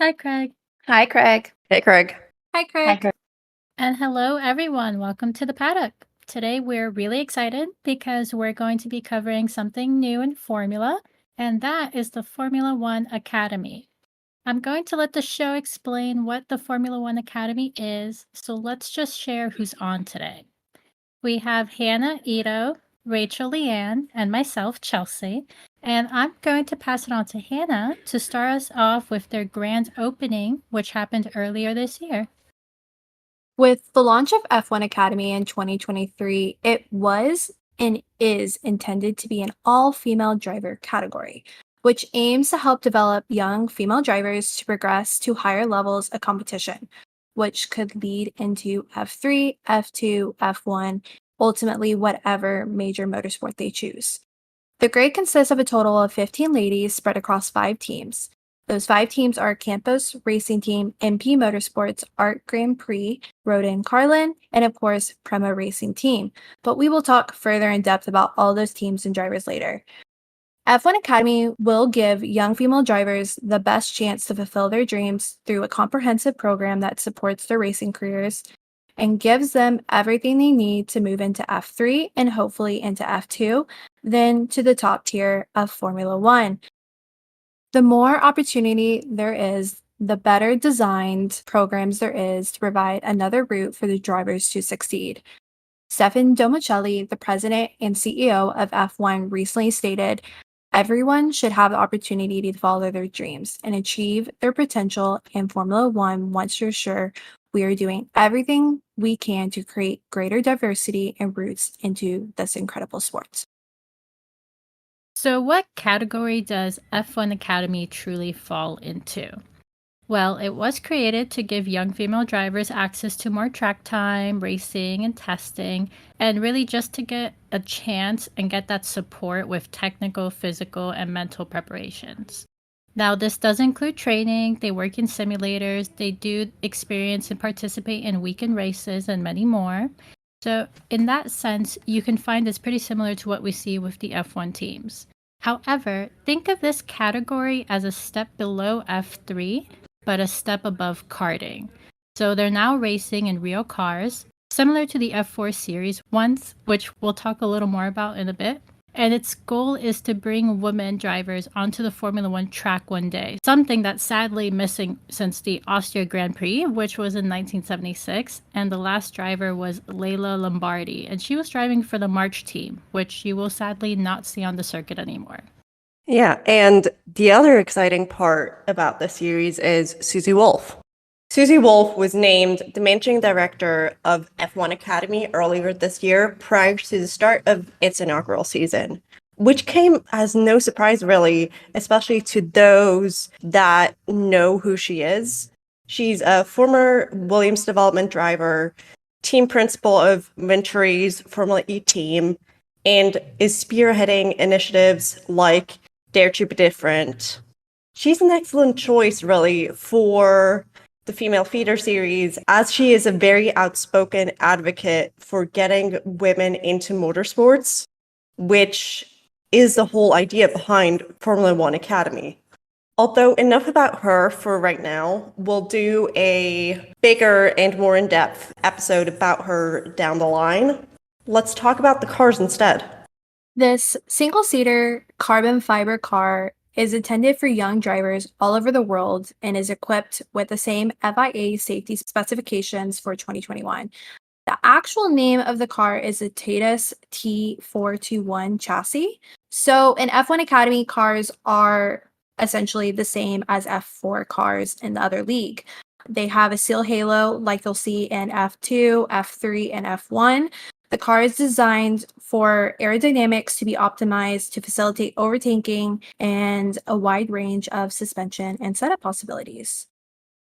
Hi, Craig. Hi, Craig. Hey, Craig. Hi, Hi, Craig. Craig. And hello, everyone. Welcome to the paddock. Today, we're really excited because we're going to be covering something new in Formula, and that is the Formula One Academy. I'm going to let the show explain what the Formula One Academy is, so let's just share who's on today. We have Hanna, Ito, Rachel, LeAnne, and myself, Chelsea. And I'm going to pass it on to Hanna to start us off with their grand opening, which happened earlier this year. With the launch of F1 Academy in 2023, it was and is intended to be an all-female driver category, which aims to help develop young female drivers to progress to higher levels of competition, which could lead into F3, F2, F1, ultimately whatever major motorsport they choose. The grade consists of a total of 15 ladies spread across 5 teams. Those 5 teams are Campos Racing Team, MP Motorsports, Art Grand Prix, Rodin Carlin, and of course, Prema Racing Team. But we will talk further in depth about all those teams and drivers later. F1 Academy will give young female drivers the best chance to fulfill their dreams through a comprehensive program that supports their racing careers and gives them everything they need to move into F3 and hopefully into F2, then to the top tier of Formula One. The more opportunity there is, the better designed programs there is to provide another route for the drivers to succeed. Stefan Domicelli, the president and CEO of F1, recently stated, "Everyone should have the opportunity to follow their dreams and achieve their potential in Formula One once you're sure we are doing everything we can to create greater diversity and routes into this incredible sport." So, what category does F1 Academy truly fall into? Well, it was created to give young female drivers access to more track time, racing, and testing, and really just to get a chance and get that support with technical, physical, and mental preparations. Now, this does include training, they work in simulators, they do experience and participate in weekend races, and many more. So, in that sense, you can find it's pretty similar to what we see with the F1 teams. However, think of this category as a step below F3, but a step above karting. So they're now racing in real cars, similar to the F4 series once, which we'll talk a little more about in a bit. And its goal is to bring women drivers onto the Formula One track one day, something that's sadly missing since the Austria Grand Prix, which was in 1976, and the last driver was Leila Lombardi, and she was driving for the March team, which you will sadly not see on the circuit anymore. Yeah, and the other exciting part about the series is Susie Wolff. Susie Wolff was named the managing director of F1 Academy earlier this year, prior to the start of its inaugural season, which came as no surprise, really, especially to those that know who she is. She's a former Williams development driver, team principal of Venturi's Formula E team, and is spearheading initiatives like Dare to Be Different. She's an excellent choice, really, for the Female Feeder series, as she is a very outspoken advocate for getting women into motorsports, which is the whole idea behind Formula One Academy. Although enough about her for right now, we'll do a bigger and more in-depth episode about her down the line. Let's talk about the cars instead. This single-seater carbon fiber car is intended for young drivers all over the world and is equipped with the same FIA safety specifications for 2021. The actual name of the car is the Tatus T421 chassis. So, in F1 Academy, cars are essentially the same as F4 cars in the other league. They have a seal halo like you'll see in F2, F3, and F1. The car is designed for aerodynamics to be optimized to facilitate overtaking and a wide range of suspension and setup possibilities.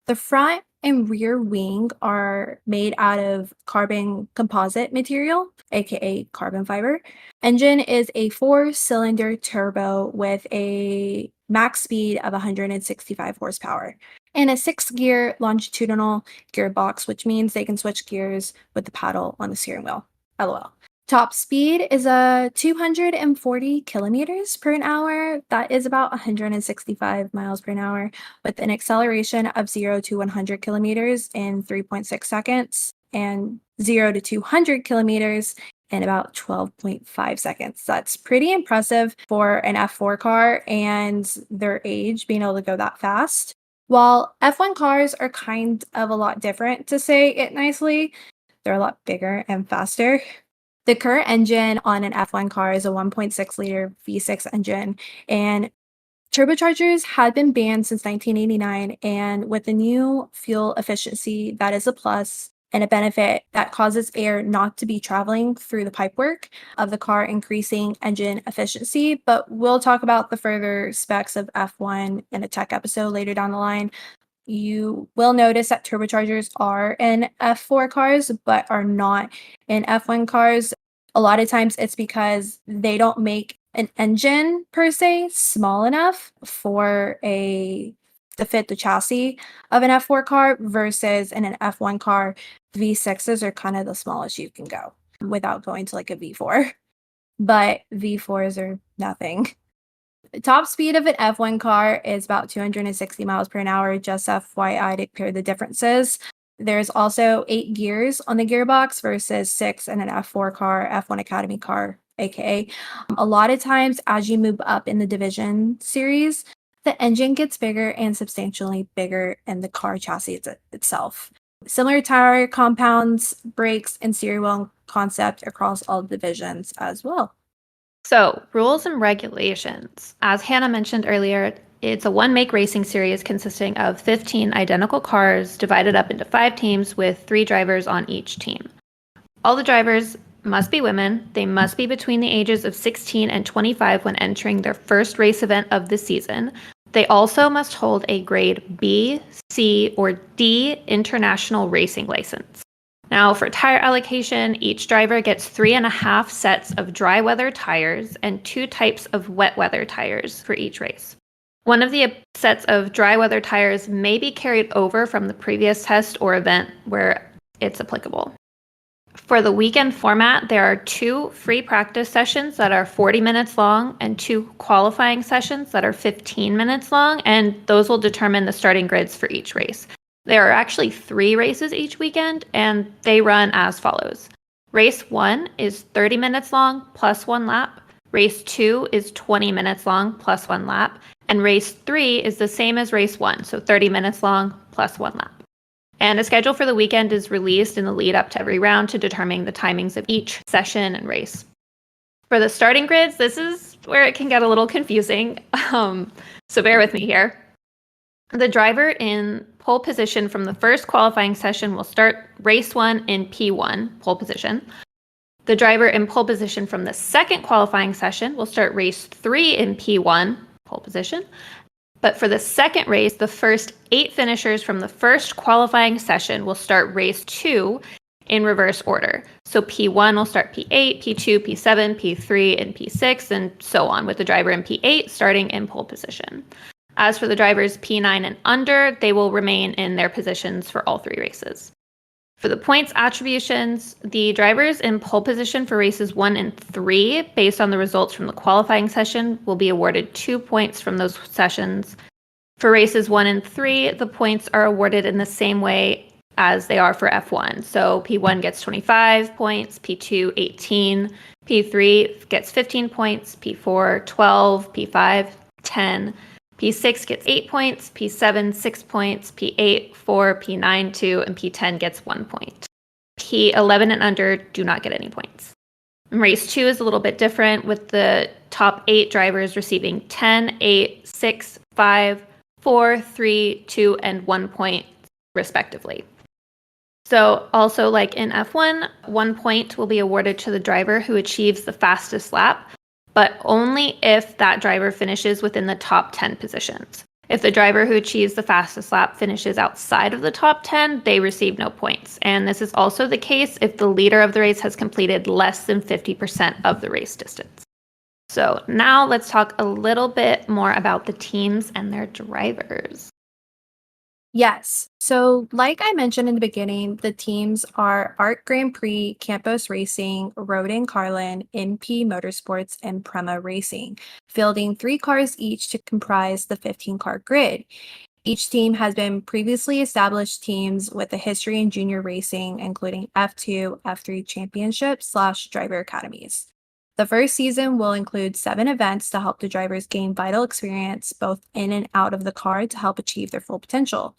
The front and rear wing are made out of carbon composite material, aka carbon fiber. Engine is a 4-cylinder turbo with a max speed of 165 horsepower and a 6-gear longitudinal gearbox, which means they can switch gears with the paddle on the steering wheel. LOL. Top speed is 240 kilometers per an hour. That is about 165 miles per an hour, with an acceleration of 0 to 100 kilometers in 3.6 seconds and 0 to 200 kilometers in about 12.5 seconds. That's pretty impressive for an F4 car and their age being able to go that fast. While F1 cars are kind of a lot different, to say it nicely, they're a lot bigger and faster. The current engine on an F1 car is a 1.6-liter V6 engine, and turbochargers had been banned since 1989. And with the new fuel efficiency, that is a plus and a benefit that causes air not to be traveling through the pipework of the car, increasing engine efficiency. But we'll talk about the further specs of F1 in a tech episode later down the line. You will notice that turbochargers are in F4 cars, but are not in F1 cars. A lot of times it's because they don't make an engine per se small enough for a to fit the chassis of an F4 car versus in an F1 car, V6s are kind of the smallest you can go without going to like a V4. But V4s are nothing. The top speed of an F1 car is about 260 miles per an hour, just FYI to clear the differences. There's also 8 gears on the gearbox versus 6 in an F4 car, F1 Academy car, aka. A lot of times, as you move up in the division series, the engine gets bigger and substantially bigger in the car chassis itself. Similar tire compounds, brakes, and steering wheel concept across all divisions as well. So, rules and regulations. As Hannah mentioned earlier, it's a one-make racing series consisting of 15 identical cars divided up into 5 teams with 3 drivers on each team. All the drivers must be women. They must be between the ages of 16 and 25 when entering their first race event of the season. They also must hold a grade B, C, or D international racing license. Now, for tire allocation, each driver gets 3.5 sets of dry weather tires and 2 types of wet weather tires for each race. One of the sets of dry weather tires may be carried over from the previous test or event where it's applicable. For the weekend format, there are 2 free practice sessions that are 40 minutes long and 2 qualifying sessions that are 15 minutes long, and those will determine the starting grids for each race. There are actually 3 races each weekend, and they run as follows. Race 1 is 30 minutes long plus 1 lap. Race 2 is 20 minutes long plus 1 lap. And race 3 is the same as race 1, so 30 minutes long plus 1 lap. And a schedule for the weekend is released in the lead up to every round to determine the timings of each session and race. For the starting grids, this is where it can get a little confusing, so bear with me here. The driver in pole position from the first qualifying session will start race 1 in P1, pole position. The driver in pole position from the second qualifying session will start race 3 in P1, pole position. But for the second race, the first 8 finishers from the first qualifying session will start race 2 in reverse order. So P1 will start P8, P2, P7, P3, and P6, and so on, with the driver in P8 starting in pole position. As for the drivers P9 and under, they will remain in their positions for all 3 races. For the points attributions, the drivers in pole position for races 1 and 3, based on the results from the qualifying session, will be awarded 2 points from those sessions. For races 1 and 3, the points are awarded in the same way as they are for F1. So P1 gets 25 points, P2 18, P3 gets 15 points, P4 12, P5 10, P6 gets 8 points, P7 6 points, P8 4, P9 2, and P10 gets 1 point. P11 and under do not get any points. And race 2 is a little bit different, with the top 8 drivers receiving 10, 8, 6, 5, 4, 3, 2, and 1 point respectively. So also like in F1, 1 point will be awarded to the driver who achieves the fastest lap, but only if that driver finishes within the top 10 positions. If the driver who achieves the fastest lap finishes outside of the top 10, they receive no points. And this is also the case if the leader of the race has completed less than 50% of the race distance. So now let's talk a little bit more about the teams and their drivers. Yes. So, like I mentioned in the beginning, the teams are Art Grand Prix, Campos Racing, Road and Carlin, NP Motorsports, and Prema Racing, fielding 3 cars each to comprise the 15-car grid. Each team has been previously established teams with a history in junior racing, including F2, F3 championships/driver academies. The first season will include 7 events to help the drivers gain vital experience both in and out of the car to help achieve their full potential.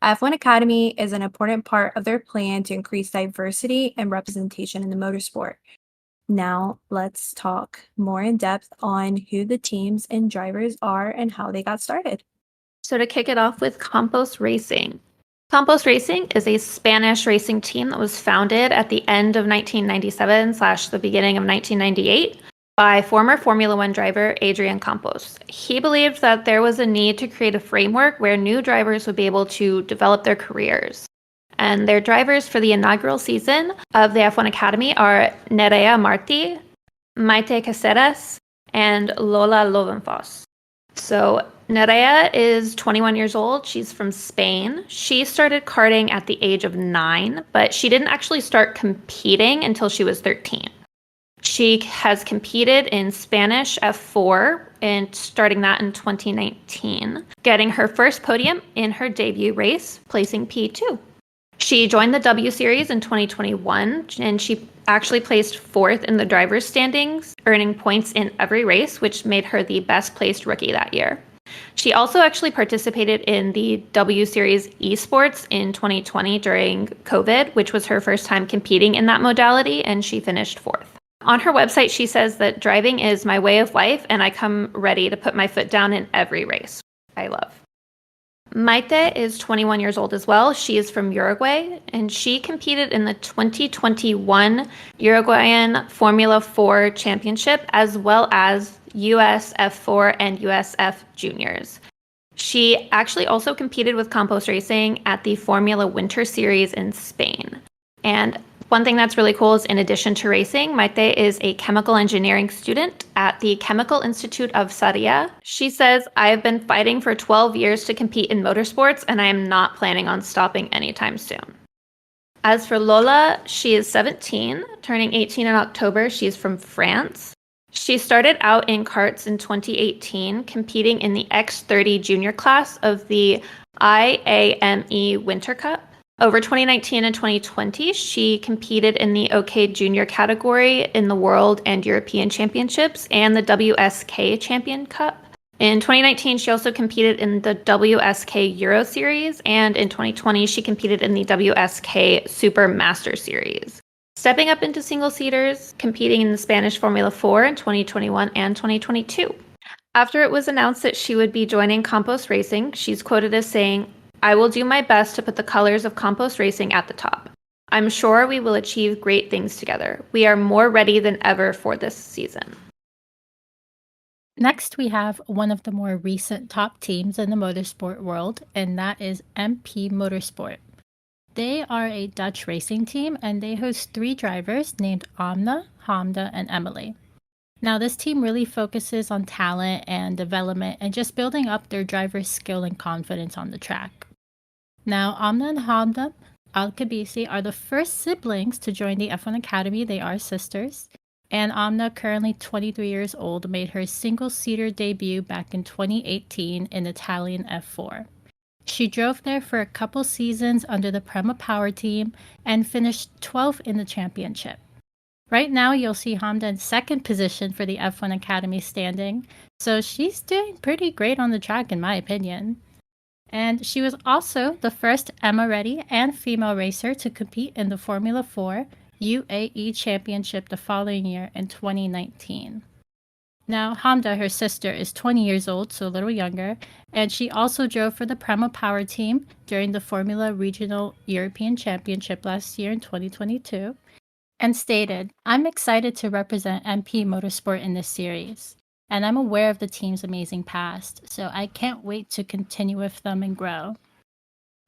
F1 Academy is an important part of their plan to increase diversity and representation in the motorsport. Now, let's talk more in depth on who the teams and drivers are and how they got started. So to kick it off with Campos Racing. Campos Racing is a Spanish racing team that was founded at the end of 1997 / the beginning of 1998 by former Formula One driver Adrian Campos. He believed that there was a need to create a framework where new drivers would be able to develop their careers. And their drivers for the inaugural season of the F1 Academy are Nerea Marti, Maite Caceres, and Lola Lovenfoss. So Nerea is 21 years old. She's from Spain. She started karting at the age of 9, but she didn't actually start competing until she was 13. She has competed in Spanish F4 and starting that in 2019, getting her first podium in her debut race, placing P2. She joined the W Series in 2021, and she actually placed 4th in the driver's standings, earning points in every race, which made her the best placed rookie that year. She also actually participated in the W Series esports in 2020 during COVID, which was her first time competing in that modality, and she finished 4th. On her website, she says that driving is my way of life, and I come ready to put my foot down in every race. I love. Maite is 21 years old as well. She is from Uruguay, and she competed in the 2021 Uruguayan Formula 4 Championship, as well as US F4 and USF Juniors. She actually also competed with Campos Racing at the Formula Winter Series in Spain. And one thing that's really cool is, in addition to racing, Maite is a chemical engineering student at the Chemical Institute of Sarria. She says, I have been fighting for 12 years to compete in motorsports, and I am not planning on stopping anytime soon. As for Lola, she is 17, turning 18 in October. She's from France. She started out in karts in 2018, competing in the X30 junior class of the IAME Winter Cup. Over 2019 and 2020, she competed in the OK Junior category in the World and European Championships and the WSK Champion Cup. In 2019, she also competed in the WSK Euro Series, and in 2020, she competed in the WSK Super Master Series. Stepping up into single-seaters, competing in the Spanish Formula 4 in 2021 and 2022. After it was announced that she would be joining Campos Racing, she's quoted as saying, I will do my best to put the colors of Campos Racing at the top. I'm sure we will achieve great things together. We are more ready than ever for this season. Next, we have one of the more recent top teams in the motorsport world, and that is MP Motorsport. They are a Dutch racing team, and they host 3 drivers named Amna, Hamda, and Emily. Now, this team really focuses on talent and development and just building up their drivers' skill and confidence on the track. Now, Amna and Hamda Al-Kabisi are the first siblings to join the F1 Academy. They are sisters. And Amna, currently 23 years old, made her single-seater debut back in 2018 in Italian F4. She drove there for a couple seasons under the Prema Power team and finished 12th in the championship. Right now, you'll see Hamda in 2nd position for the F1 Academy standing, so she's doing pretty great on the track in my opinion. And she was also the first EMA-ready and female racer to compete in the Formula 4 UAE Championship the following year in 2019. Now, Hamda, her sister, is 20 years old, so a little younger, and she also drove for the Prema Power team during the Formula Regional European Championship last year in 2022, and stated, I'm excited to represent MP Motorsport in this series, and I'm aware of the team's amazing past, so I can't wait to continue with them and grow.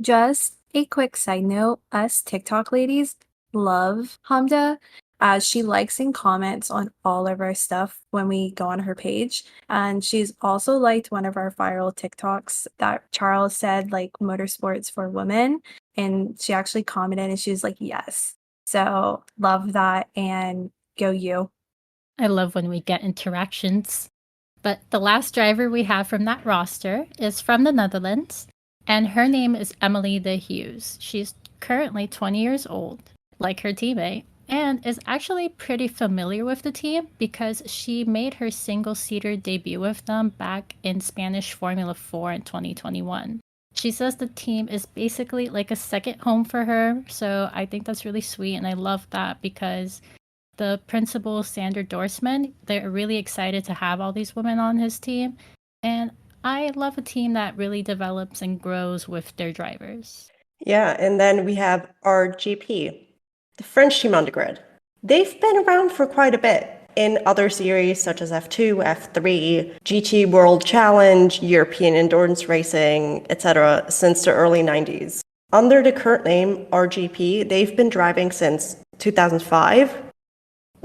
Just a quick side note, us TikTok ladies love Hamda. as she likes and comments on all of our stuff when we go on her page. And she's also liked one of our viral TikToks that Charles said, like motorsports for women. And she actually commented and she was like, yes. So love that and go you. I love when we get interactions. But the last driver we have from that roster is from the Netherlands, and her name is Emily de Hughes. She's currently 20 years old, like her teammate, and is actually pretty familiar with the team because she made her single-seater debut with them back in Spanish Formula 4 in 2021. She says the team is basically like a second home for her, so I think that's really sweet, and I love that because the principal, Sander Dorsman, they're really excited to have all these women on his team. And I love a team that really develops and grows with their drivers. Yeah, and then we have RGP, the French team on the grid. They've been around for quite a bit in other series such as F2, F3, GT World Challenge, European Endurance Racing, etc. since the early 90s. Under the current name RGP, they've been driving since 2005.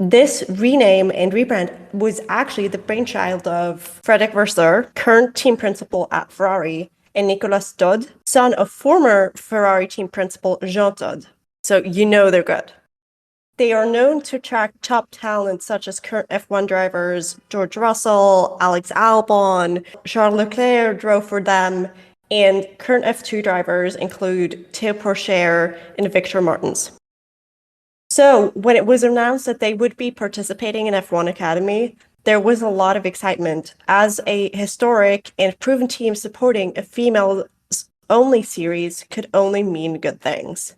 This rename and rebrand was actually the brainchild of Frederick Vasseur, current team principal at Ferrari, and Nicolas Todd, son of former Ferrari team principal Jean Todt. So you know they're good. They are known to attract top talent such as current F1 drivers George Russell, Alex Albon, Charles Leclerc drove for them, and current F2 drivers include Theo Pourchaire and Victor Martins. So when it was announced that they would be participating in F1 Academy, there was a lot of excitement as a historic and proven team supporting a female-only series could only mean good things.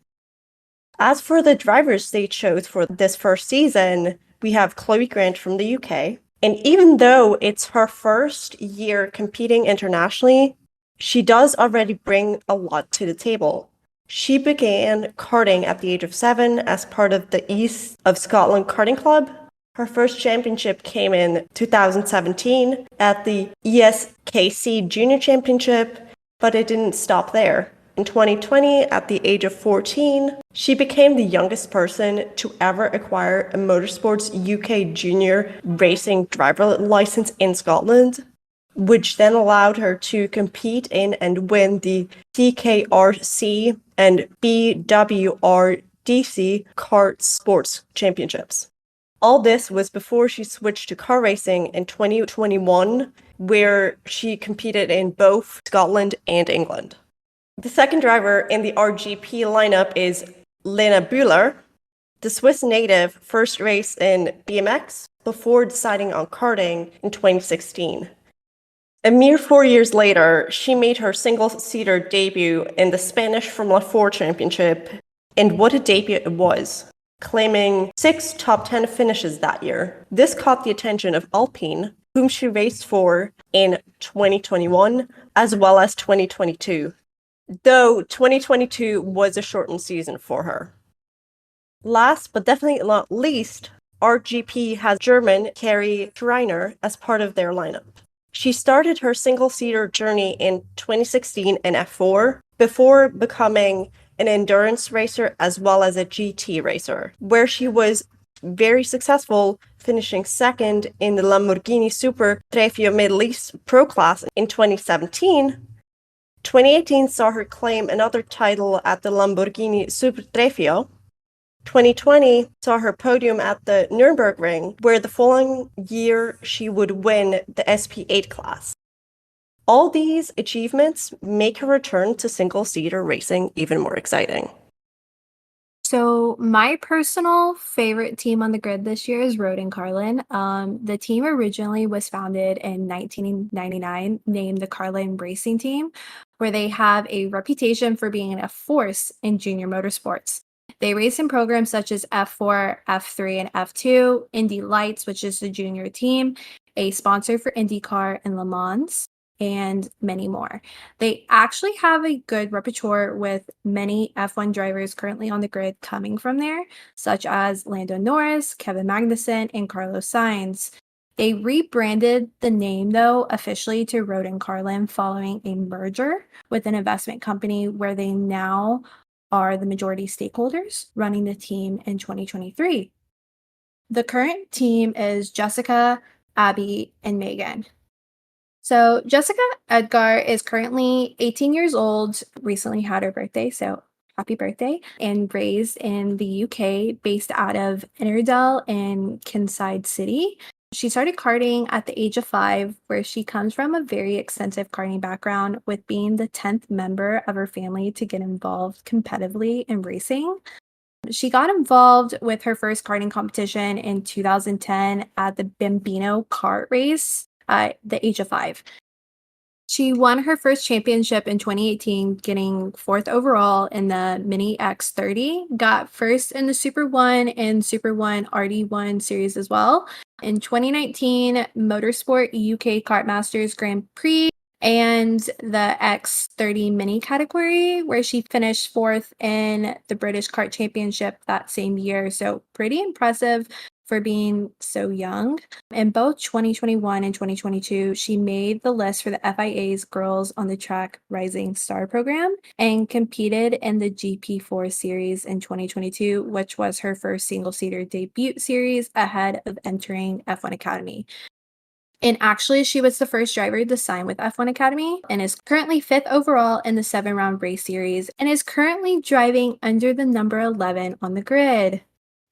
As for the drivers they chose for this first season, we have Chloe Grant from the UK. And even though it's her first year competing internationally, she does already bring a lot to the table. She began karting at the age of 7 as part of the East of Scotland Karting Club. Her first championship came in 2017 at the ESKC Junior Championship, but it didn't stop there. In 2020, at the age of 14, she became the youngest person to ever acquire a Motorsports UK Junior Racing driver license in Scotland, which then allowed her to compete in and win the CKRC and BWRDC Kart Sports Championships. All this was before she switched to car racing in 2021, where she competed in both Scotland and England. The second driver in the RGP lineup is Lena Bühler. The Swiss native first raced in BMX before deciding on karting in 2016. A mere 4 years later, she made her single-seater debut in the Spanish Formula 4 Championship, and what a debut it was, claiming 6 top 10 finishes that year. This caught the attention of Alpine, whom she raced for in 2021 as well as 2022, though 2022 was a shortened season for her. Last but definitely not least, RGP has German Carrie Schreiner as part of their lineup. She started her single-seater journey in 2016 in F4 before becoming an endurance racer as well as a GT racer, where she was very successful, finishing second in the Lamborghini Super Trofeo Middle East Pro Class in 2017. 2018 saw her claim another title at the Lamborghini Super Trofeo. 2020 saw her podium at the Nürburgring, where the following year she would win the SP8 class. All these achievements make her return to single-seater racing even more exciting. So my personal favorite team on the grid this year is Roden Carlin. The team originally was founded in 1999, named the Carlin Racing Team, where they have a reputation for being a force in junior motorsports. They race in programs such as F4, F3, and F2, Indy Lights, which is the junior team, a sponsor for IndyCar and Le Mans, and many more. They actually have a good repertoire with many F1 drivers currently on the grid coming from there, such as Lando Norris, Kevin Magnussen, and Carlos Sainz. They rebranded the name, though, officially to Roden Carlin following a merger with an investment company where they now are the majority stakeholders running the team in 2023. The current team is Jessica, Abby, and Megan. So Jessica Edgar is currently 18 years old, recently had her birthday, so happy birthday, and raised in the UK, based out of Innerdale in Kinside City. She started karting at the age of 5, where she comes from a very extensive karting background, with being the 10th member of her family to get involved competitively in racing. She got involved with her first karting competition in 2010 at the Bambino kart race at the age of 5. She won her first championship in 2018, getting 4th overall in the Mini X30, got first in the Super 1 and Super 1 RD1 series as well. In 2019, Motorsport UK Kart Masters Grand Prix and the X30 Mini category, where she finished 4th in the British Kart Championship that same year. So pretty impressive for being so young. In both 2021 and 2022, she made the list for the FIA's Girls on the Track Rising Star program and competed in the GP4 series in 2022, which was her first single-seater debut series ahead of entering F1 Academy. And actually, she was the first driver to sign with F1 Academy and is currently 5th overall in the 7-round race series and is currently driving under the number 11 on the grid.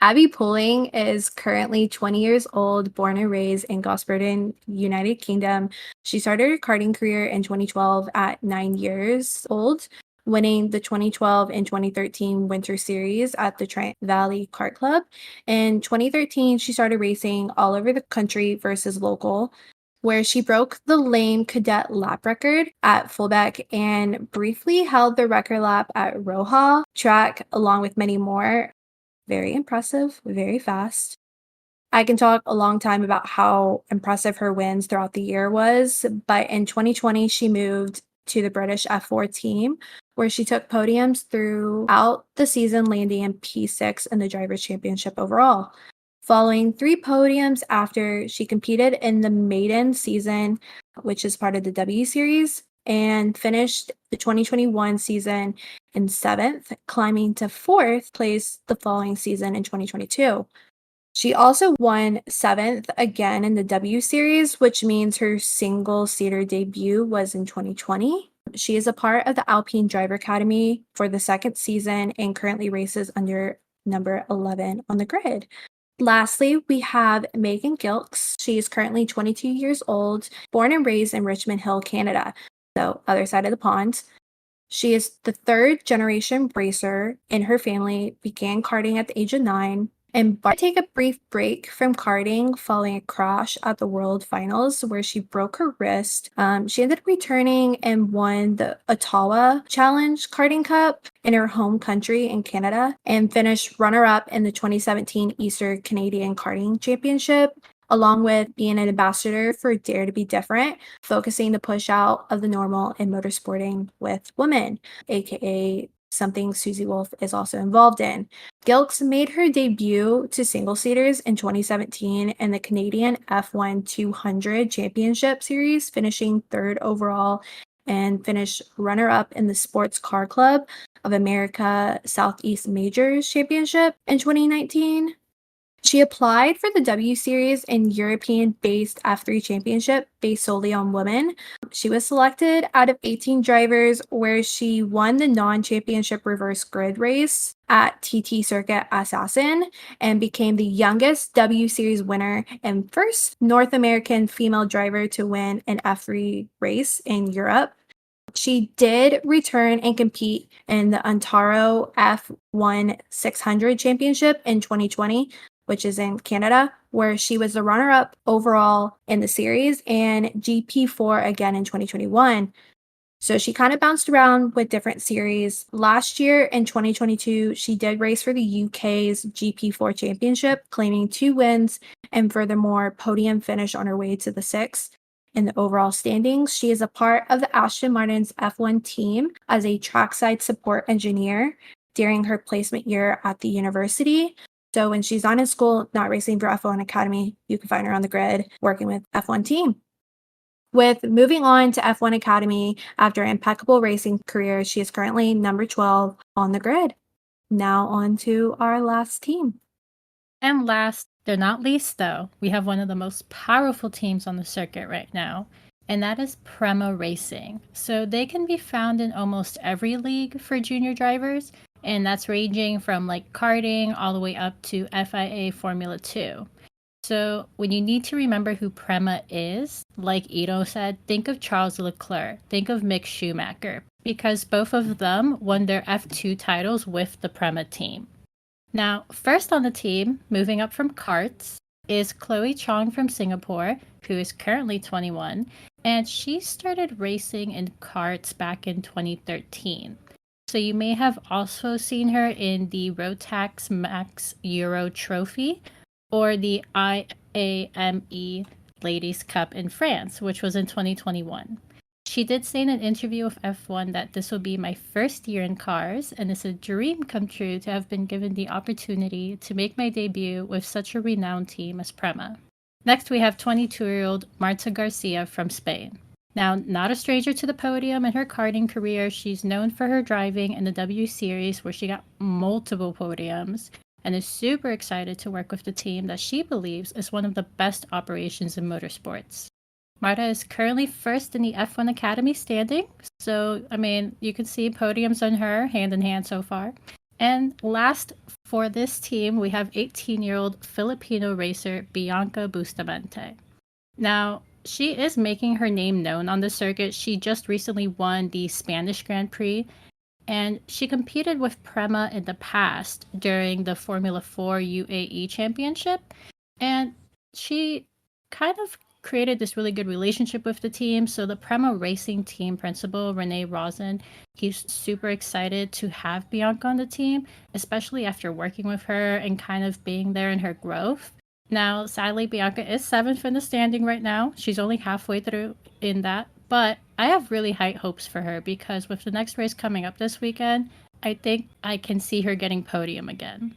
Abby Pulling is currently 20 years old, born and raised in Gosfordon, United Kingdom. She started her karting career in 2012 at 9 years old, winning the 2012 and 2013 Winter Series at the Trent Valley Kart Club. In 2013, she started racing all over the country versus local, where she broke the lame cadet lap record at Fullback and briefly held the record lap at Roja track, along with many more. Very impressive, very fast. I can talk a long time about how impressive her wins throughout the year was, but in 2020, she moved to the British F4 team, where she took podiums throughout the season, landing in P6 in the Drivers' Championship overall. Following 3 podiums after she competed in the maiden season, which is part of the W Series, and finished the 2021 season in 7th, climbing to 4th place the following season in 2022. She also won 7th again in the W Series, which means her single-seater debut was in 2020. She is a part of the Alpine Driver Academy for the 2nd season and currently races under number 11 on the grid. Lastly, we have Megan Gilks. She is currently 22 years old, born and raised in Richmond Hill, Canada, so other side of the pond. She is the 3rd generation racer in her family, began karting at the age of 9, and take a brief break from karting following a crash at the World Finals where she broke her wrist. She ended up returning and won the Ottawa Challenge Karting Cup in her home country in Canada and finished runner-up in the 2017 Eastern Canadian Karting Championship, along with being an ambassador for Dare to Be Different, focusing the push out of the normal in motorsporting with women, aka something Susie Wolf is also involved in. Gilks made her debut to single-seaters in 2017 in the Canadian F1 200 Championship Series, finishing 3rd overall and finished runner-up in the Sports Car Club of America Southeast Majors Championship in 2019. She applied for the W Series and European-based F3 Championship based solely on women. She was selected out of 18 drivers, where she won the non-championship reverse grid race at TT Circuit Assassin and became the youngest W Series winner and first North American female driver to win an F3 race in Europe. She did return and compete in the Ontario F1 600 Championship in 2020, which is in Canada, where she was the runner-up overall in the series, and GP4 again in 2021. So she kind of bounced around with different series. Last year in 2022, she did race for the UK's GP4 Championship, claiming 2 wins and furthermore podium finish on her way to the 6th. In the overall standings, she is a part of the Aston Martin's F1 team as a trackside support engineer during her placement year at the university. So when she's not in school, not racing for F1 Academy, you can find her on the grid working with F1 team. With moving on to F1 Academy after an impeccable racing career, she is currently number 12 on the grid. Now on to our last team. And last, They're not least, though. We have one of the most powerful teams on the circuit right now, and that is Prema Racing. So they can be found in almost every league for junior drivers, and that's ranging from like karting all the way up to FIA Formula 2. So when you need to remember who Prema is, like Ito said, think of Charles Leclerc, think of Mick Schumacher, because both of them won their F2 titles with the Prema team. Now, first on the team, moving up from karts, is Chloe Chong from Singapore, who is currently 21, and she started racing in karts back in 2013. So you may have also seen her in the Rotax Max Euro Trophy or the IAME Ladies Cup in France, which was in 2021. She did say in an interview with F1 that this will be my first year in cars, and it's a dream come true to have been given the opportunity to make my debut with such a renowned team as Prema. Next, we have 22-year-old Marta Garcia from Spain. Now, not a stranger to the podium in her karting career, she's known for her driving in the W Series, where she got multiple podiums, and is super excited to work with the team that she believes is one of the best operations in motorsports. Marta is currently first in the F1 Academy standing, so I mean, you can see podiums on her hand in hand so far. And last for this team, we have 18-year-old Filipino racer Bianca Bustamante. Now, she is making her name known on the circuit. She just recently won the Spanish Grand Prix, and she competed with Prema in the past during the Formula 4 UAE Championship, and she kind of created this really good relationship with the team. So the Prema Racing team principal, Renee Rosen, he's super excited to have Bianca on the team, especially after working with her and kind of being there in her growth. Now, sadly, Bianca is 7th in the standing right now. She's only halfway through in that, but I have really high hopes for her because with the next race coming up this weekend, I think I can see her getting podium again.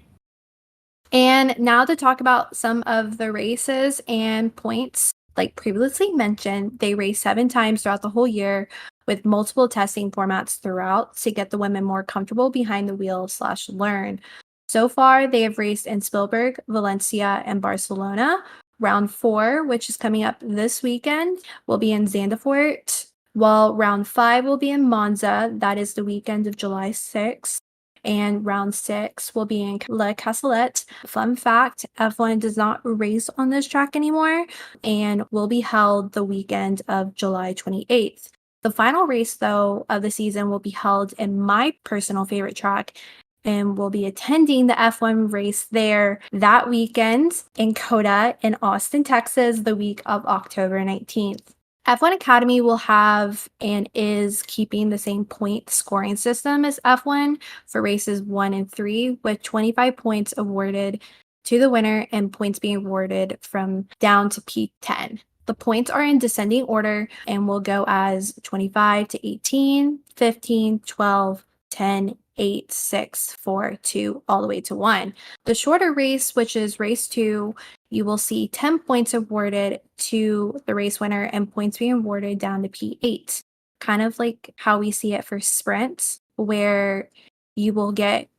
And now to talk about some of the races and points. Like previously mentioned, they race 7 times throughout the whole year with multiple testing formats throughout to get the women more comfortable behind the wheel / learn. So far, they have raced in Spielberg, Valencia, and Barcelona. Round 4, which is coming up this weekend, will be in Zandvoort, while round 5 will be in Monza. That is the weekend of July 6th. And round 6 will be in Le Castellet. Fun fact, F1 does not race on this track anymore and will be held the weekend of July 28th. The final race, though, of the season will be held in my personal favorite track, and we'll be attending the F1 race there that weekend in COTA in Austin, Texas, the week of October 19th. F1 Academy will have and is keeping the same point scoring system as F1 for races 1 and 3, with 25 points awarded to the winner and points being awarded from down to P10. The points are in descending order and will go as 25 to 18, 15, 12, 10, 8, 6, 4, 2, all the way to 1. The shorter race, which is race 2, you will see 10 points awarded to the race winner and points being awarded down to P8. Kind of like how we see it for sprints, where you will get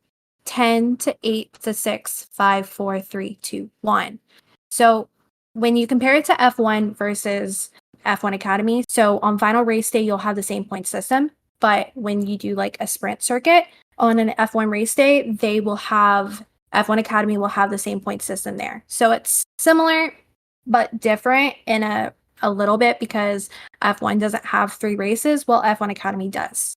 10 to 8 to 6, 5, 4, 3, 2, 1. So when you compare it to F1 versus F1 Academy, so on final race day, you'll have the same point system. But when you do like a sprint circuit on an F1 race day, they will have F1 Academy will have the same point system there. So it's similar, but different in a little bit because F1 doesn't have 3 races, while F1 Academy does.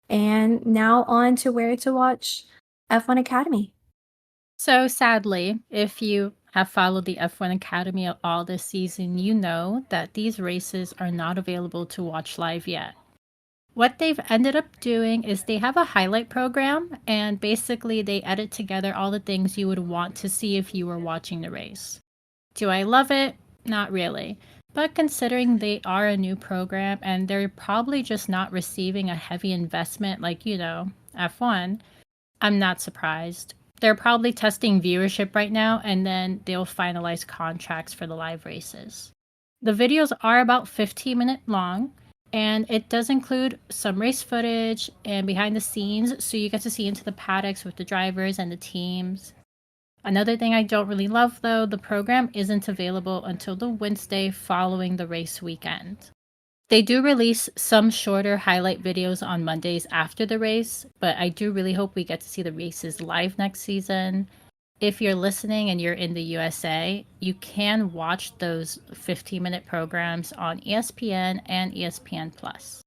And now on to where to watch F1 Academy. So sadly, if you have followed the F1 Academy at all this season, you know that these races are not available to watch live yet. What they've ended up doing is they have a highlight program, and basically they edit together all the things you would want to see if you were watching the race. Do I love it? Not really. But considering they are a new program and they're probably just not receiving a heavy investment like, F1, I'm not surprised. They're probably testing viewership right now, and then they'll finalize contracts for the live races. The videos are about 15-minute long, and it does include some race footage and behind the scenes, so you get to see into the paddocks with the drivers and the teams. Another thing I don't really love, though, the program isn't available until the Wednesday following the race weekend. They do release some shorter highlight videos on Mondays after the race, but I do really hope we get to see the races live next season. If you're listening and you're in the USA, you can watch those 15-minute programs on ESPN and ESPN Plus.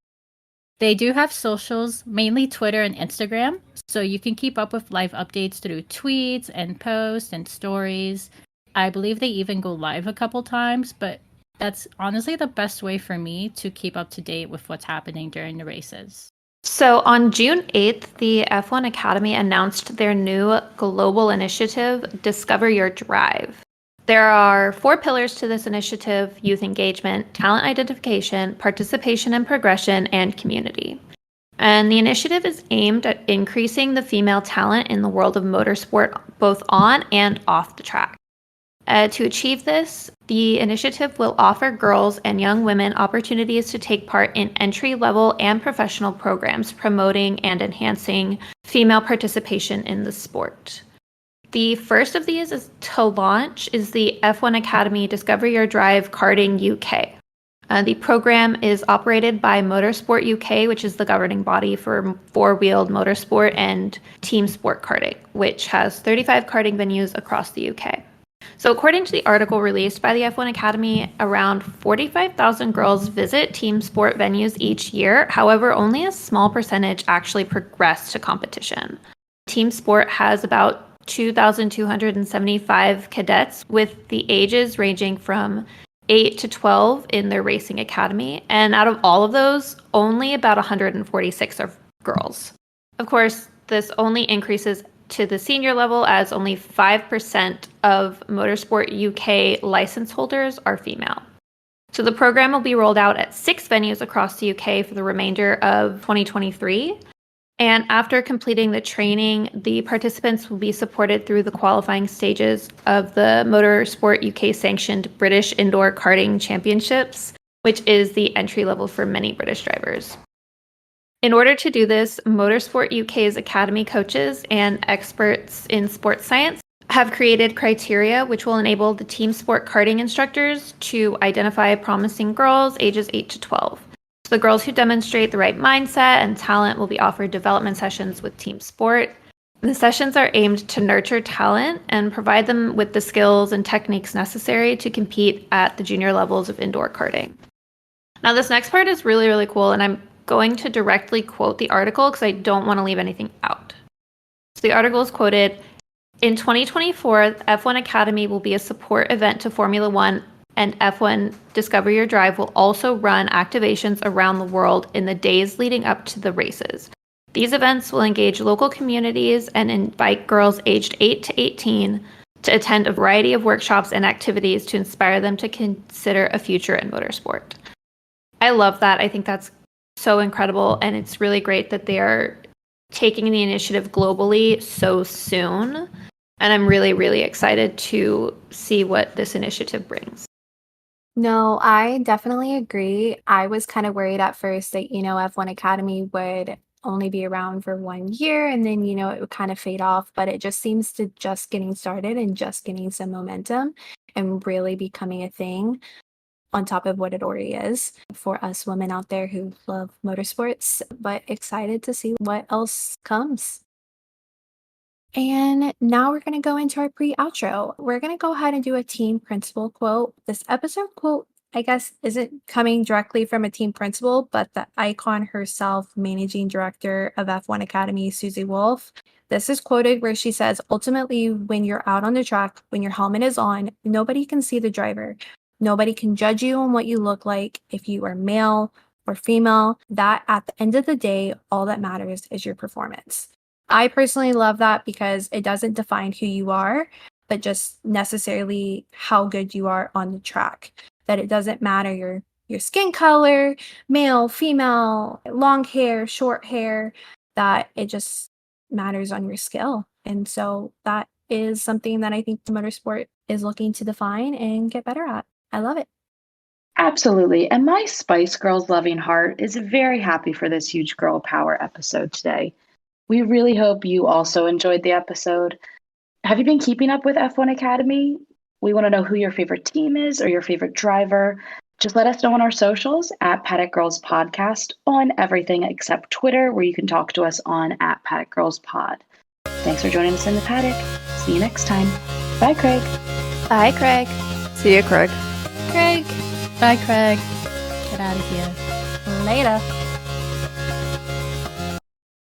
They do have socials, mainly Twitter and Instagram, so you can keep up with live updates through tweets and posts and stories. I believe they even go live a couple times, but that's honestly the best way for me to keep up to date with what's happening during the races. So on June 8th, the F1 Academy announced their new global initiative, Discover Your Drive. There are 4 pillars to this initiative: youth engagement, talent identification, participation and progression, and community. And the initiative is aimed at increasing the female talent in the world of motorsport, both on and off the track. To achieve this, the initiative will offer girls and young women opportunities to take part in entry-level and professional programs promoting and enhancing female participation in the sport. The first of these to launch is the F1 Academy Discover Your Drive Karting UK. The program is operated by Motorsport UK, which is the governing body for four-wheeled motorsport and team sport karting, which has 35 karting venues across the UK. So according to the article released by the F1 Academy, around 45,000 girls visit team sport venues each year. However, only a small percentage actually progress to competition. Team sport has about 2,275 cadets, with the ages ranging from 8 to 12 in their racing academy. And out of all of those, only about 146 are girls. Of course, this only increases to the senior level, as only 5% of Motorsport UK license holders are female. So the program will be rolled out at 6 venues across the UK for the remainder of 2023. And after completing the training, the participants will be supported through the qualifying stages of the Motorsport UK sanctioned British Indoor Karting Championships, which is the entry level for many British drivers. In order to do this, Motorsport UK's academy coaches and experts in sports science have created criteria which will enable the team sport karting instructors to identify promising girls ages 8 to 12. So the girls who demonstrate the right mindset and talent will be offered development sessions with team sport. The sessions are aimed to nurture talent and provide them with the skills and techniques necessary to compete at the junior levels of indoor karting. Now, this next part is really, really cool, and I'm going to directly quote the article because I don't want to leave anything out. So the article is quoted, "In 2024, F1 Academy will be a support event to Formula One, and F1 Discover Your Drive will also run activations around the world in the days leading up to the races. These events will engage local communities and invite girls aged 8 to 18 to attend a variety of workshops and activities to inspire them to consider a future in motorsport." I love that. I think that's so incredible, and it's really great that they are taking the initiative globally so soon. And I'm really, really excited to see what this initiative brings. No, I definitely agree. I was kind of worried at first that, F1 Academy would only be around for 1 year and then, it would kind of fade off, but it just seems to just getting started and just getting some momentum and really becoming a thing on top of what it already is for us women out there who love motorsports, but excited to see what else comes. And now we're going to go into our pre-outro. We're going to go ahead and do a team principal quote. This episode quote, I guess, isn't coming directly from a team principal, but the icon herself, managing director of F1 Academy, Susie Wolf. This is quoted where she says, "Ultimately, when you're out on the track, when your helmet is on, nobody can see the driver. Nobody can judge you on what you look like, if you are male or female. That at the end of the day, all that matters is your performance." I personally love that because it doesn't define who you are, but just necessarily how good you are on the track. That it doesn't matter your skin color, male, female, long hair, short hair, that it just matters on your skill. And so that is something that I think the motorsport is looking to define and get better at. I love it. Absolutely. And my Spice Girls loving heart is very happy for this huge girl power episode today. We really hope you also enjoyed the episode. Have you been keeping up with F1 Academy? We want to know who your favorite team is or your favorite driver. Just let us know on our socials at Paddock Girls Podcast on everything except Twitter, where you can talk to us on at Paddock Girls Pod. Thanks for joining us in the paddock. See you next time. Bye, Craig. Bye, Craig. See you, Craig. Craig. Bye, Craig. Get out of here. Later.